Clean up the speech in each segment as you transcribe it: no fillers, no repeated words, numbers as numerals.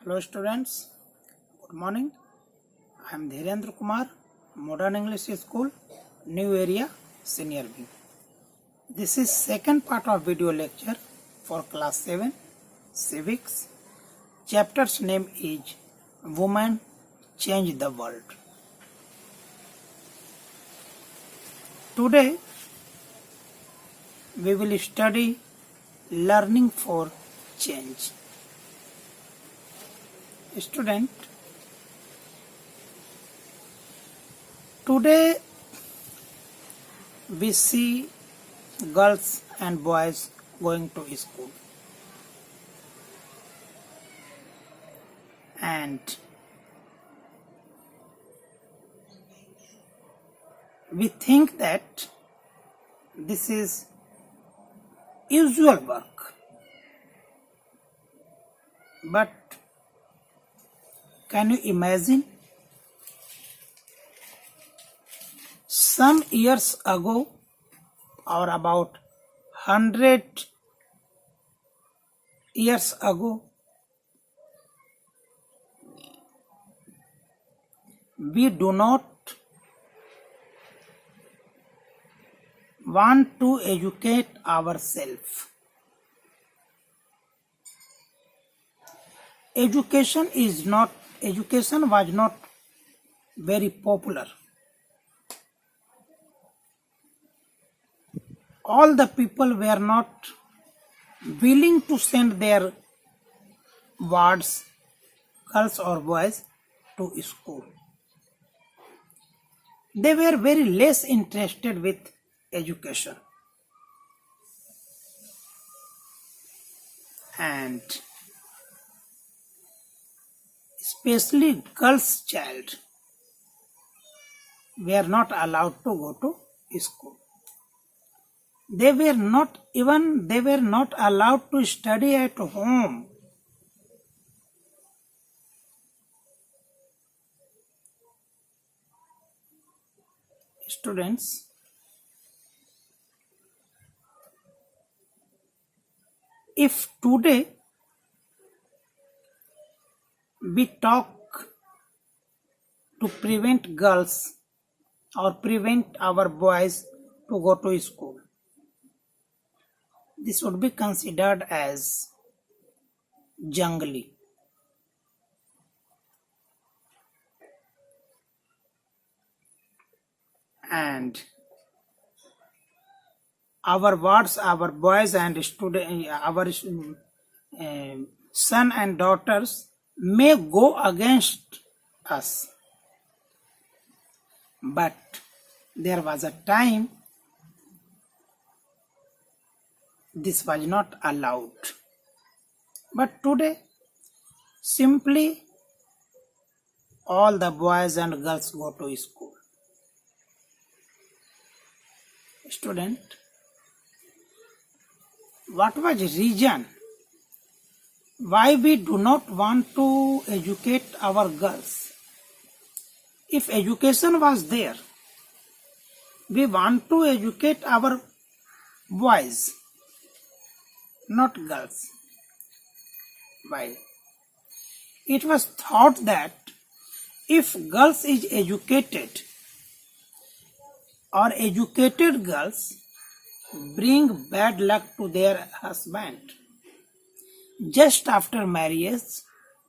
Hello students, good morning. I am Dhirendra Kumar, Modern English School, New Area, Senior B. This is second part of video lecture for class 7, Civics. Chapter's name is Women Change the World. Today we will study Learning for Change. Student, today we see girls and boys going to school, and we think that this is usual work, but can you imagine? Some years ago, or about 100 years ago, we do not want to educate ourselves. Education was not very popular. All the people were not willing to send their wards, girls or boys, to school. They were very less interested with education. And especially girls' child were not allowed to go to school. They were not allowed to study at home. Students, if today we talk to prevent girls or prevent our boys to go to school, this would be considered as jungly. And our wards, our boys and our son and daughters may go against us. But there was a time this was not allowed. But today, simply all the boys and girls go to school. Student, what was the reason why we do not want to educate our girls? If education was there, we want to educate our boys, not girls. Why? It was thought that if girls is educated or educated girls bring bad luck to their husband, just after marriage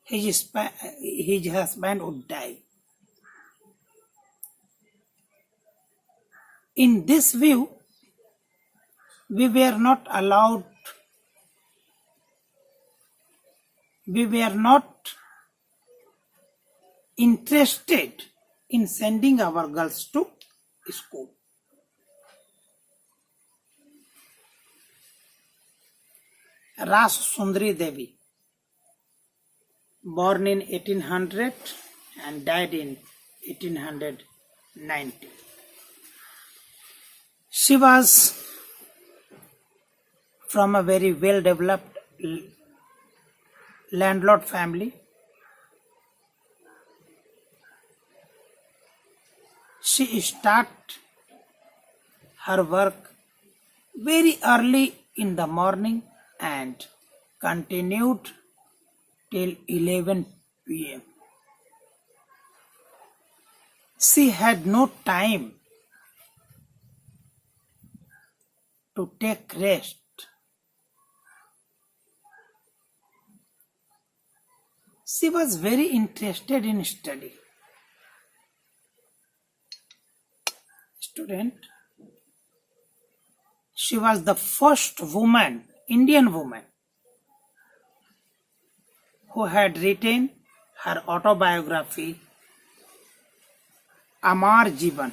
his husband would die. In this view, we were not interested in sending our girls to school. Ras Sundari Devi, born in 1800 and died in 1890. She was from a very well-developed landlord family. She started her work very early in the morning and continued till 11 p.m. She had no time to take rest. She was very interested in study. Student, she was the first woman, Indian woman, who had written her autobiography, Amar Jeevan.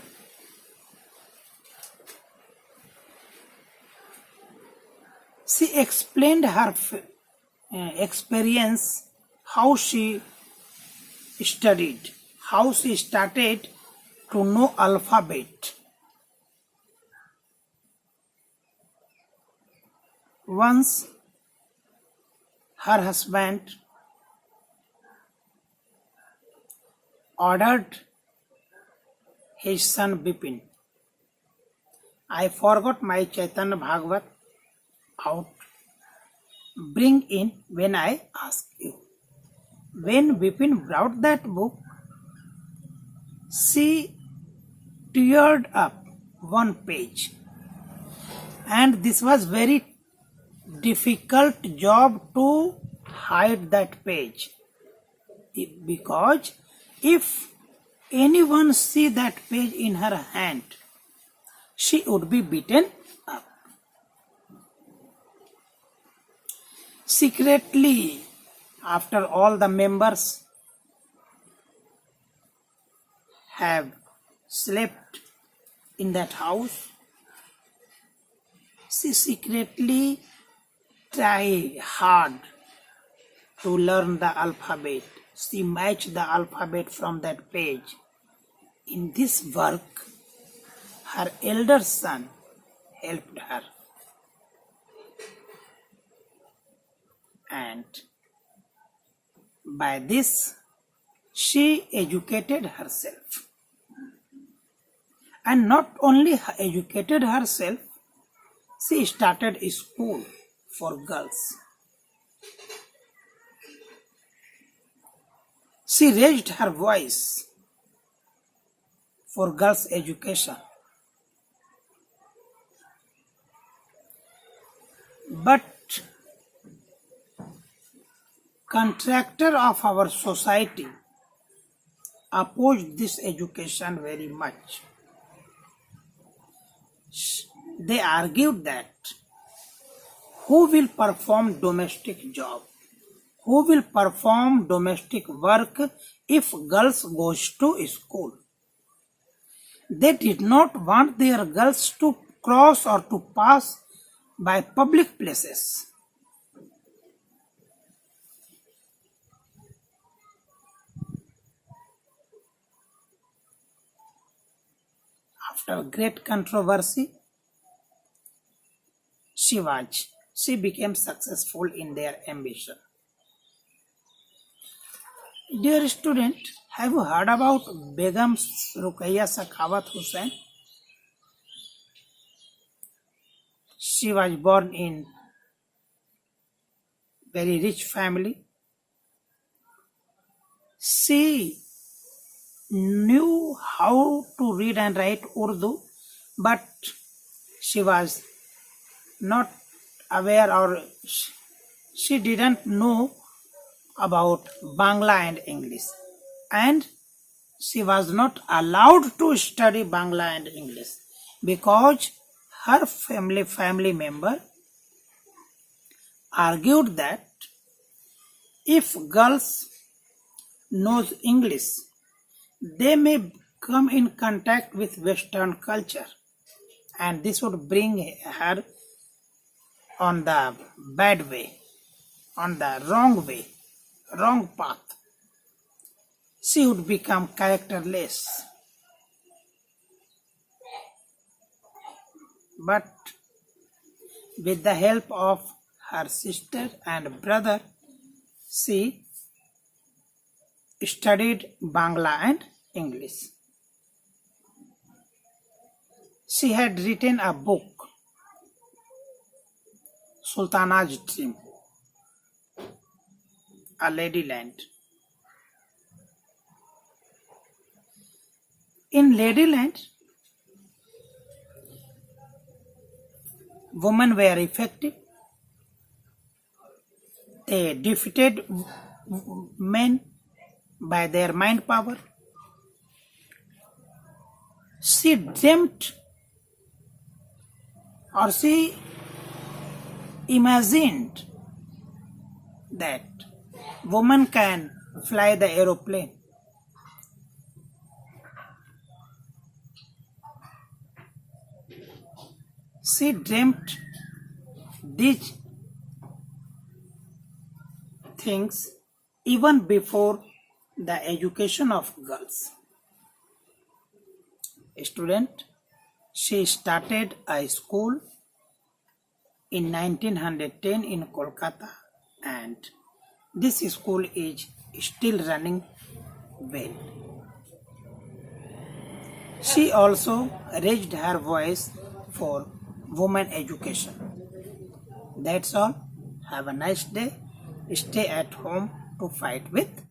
She explained her experience, how she studied, how she started to know alphabet. Once her husband ordered his son Bipin. I forgot my Chaitanya Bhagavat out. Bring in when I ask you. When Bipin brought that book, she teared up one page. And this was very difficult job to hide that page. Because if anyone see that page in her hand, she would be beaten up. Secretly, after all the members have slept in that house, she secretly tried hard to learn the alphabet. She matched the alphabet from that page. In this work, her elder son helped her. And by this, she educated herself. And not only educated herself, she started a school for girls. She raised her voice for girls' education. But contractor of our society opposed this education very much. They argued that who will perform domestic job? Who will perform domestic work if girls goes to school? They did not want their girls to cross or to pass by public places. After great controversy, she became successful in their ambition. Dear student, have you heard about Begum Ruqayya Sakhawat Hussain? She was born in very rich family. She knew how to read and write Urdu, but she was not aware, or she didn't know about Bangla and English, and she was not allowed to study Bangla and English because her family member argued that if girls knows English, they may come in contact with Western culture, and this would bring her on the bad way, on the wrong way, wrong path. She would become characterless. But with the help of her sister and brother, she studied Bangla and English. She had written a book, Sultana's Dream, a ladyland. In Ladyland, women were effective. They defeated men by their mind power. She dreamt or she imagined that woman can fly the aeroplane. She dreamt these things even before the education of girls. Student, she started a school in 1910 in Kolkata, and this school is still running well. She also raised her voice for women education. That's all. Have a nice day. Stay at home to fight with